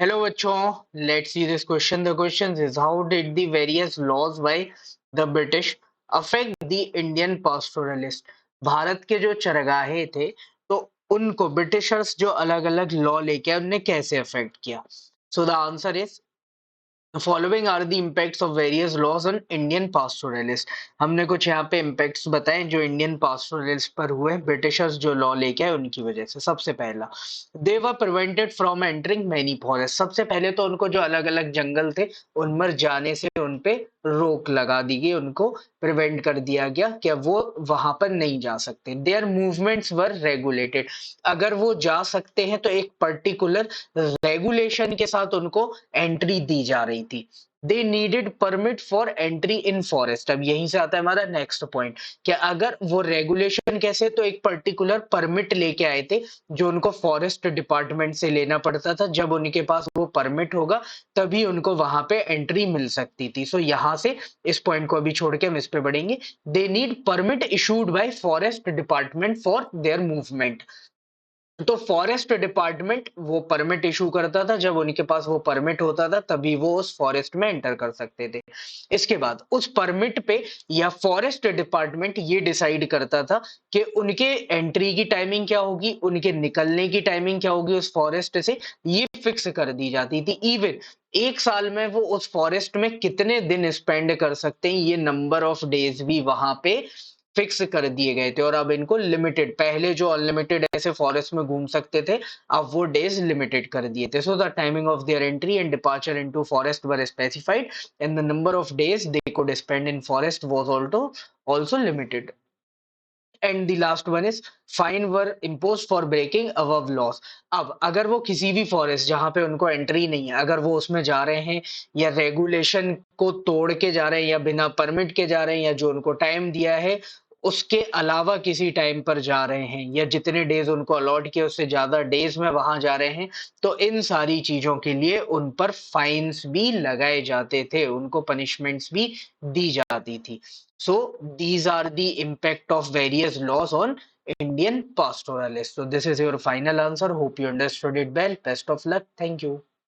Hello बच्चों, let's see this question. The question is how did the various laws by the British affect the Indian pastoralists? Bharat के जो चरगाहे थे, तो उनको Britishers जो अलग-अलग लॉ लेके आए, उनने कैसे अफेक्ट किया? So the answer is The following are the impacts of various laws on Indian pastoralists. हमने कुछ यहाँ पे impacts बताए जो इंडियन pastoralists पर हुए ब्रिटिशर्स जो लॉ लेके आए उनकी वजह से। सबसे पहला, they were prevented from entering many forests. सबसे पहले तो उनको जो अलग-अलग जंगल थे उनमें जाने से उन पे रोक लगा दी गई, उनको प्रिवेंट कर दिया गया कि वो वहां पर नहीं जा सकते। Their movements were regulated. अगर वो जा सकते हैं तो एक पर्टिकुलर रेगुलेशन के साथ उनको एंट्री दी जा रही थी। They needed permit for entry in forest. अब यहीं से आता है हमारा नेक्स्ट पॉइंट कि अगर वो रेगुलेशन कैसे, तो एक पर्टिकुलर परमिट लेके आए थे जो उनको फॉरेस्ट डिपार्टमेंट से लेना पड़ता था। जब उनके पास वो परमिट होगा तभी उनको वहां पे एंट्री मिल सकती थी। सो यहां से इस पॉइंट को अभी छोड़ के हम इस पे बढ़ेंगे। They need permit issued by forest department for their movement. तो फॉरेस्ट डिपार्टमेंट वो परमिट इशू करता था। जब उनके पास वो परमिट होता था तभी वो उस फॉरेस्ट में एंटर कर सकते थे। इसके बाद उस परमिट पे या फॉरेस्ट डिपार्टमेंट ये डिसाइड करता था कि उनके एंट्री की टाइमिंग क्या होगी, उनके निकलने की टाइमिंग क्या होगी उस फॉरेस्ट से, ये फिक्स कर दी जाती थी। इवन एक साल में वो उस फॉरेस्ट में कितने दिन स्पेंड कर सकते हैं, ये नंबर ऑफ डेज भी वहां पे फिक्स कर दिए गए थे। और अब इनको लिमिटेड, पहले जो अनलिमिटेड ऐसे फॉरेस्ट में घूम सकते थे, अब वो डेज लिमिटेड कर दिए थे। So the timing of their entry and departure into forest were specified and the number of days they could spend in forest was also limited. And the last one is fine were impose for breaking above laws. अब अगर वो किसी भी forest जहां पे उनको entry नहीं है, अगर वो उसमें जा रहे हैं या रेगुलेशन को तोड़ के जा रहे हैं या बिना परमिट के जा रहे हैं या जो उनको टाइम दिया है उसके अलावा किसी टाइम पर जा रहे हैं या जितने डेज उनको अलॉट किए उससे ज्यादा डेज में वहां जा रहे हैं, तो इन सारी चीजों के लिए उन पर फाइन्स भी लगाए जाते थे, उनको पनिशमेंट्स भी दी जाती थी। So these are the impact of various laws on Indian pastoralists. So this is your final answer. Hope you understood it well. Best of luck. Thank you.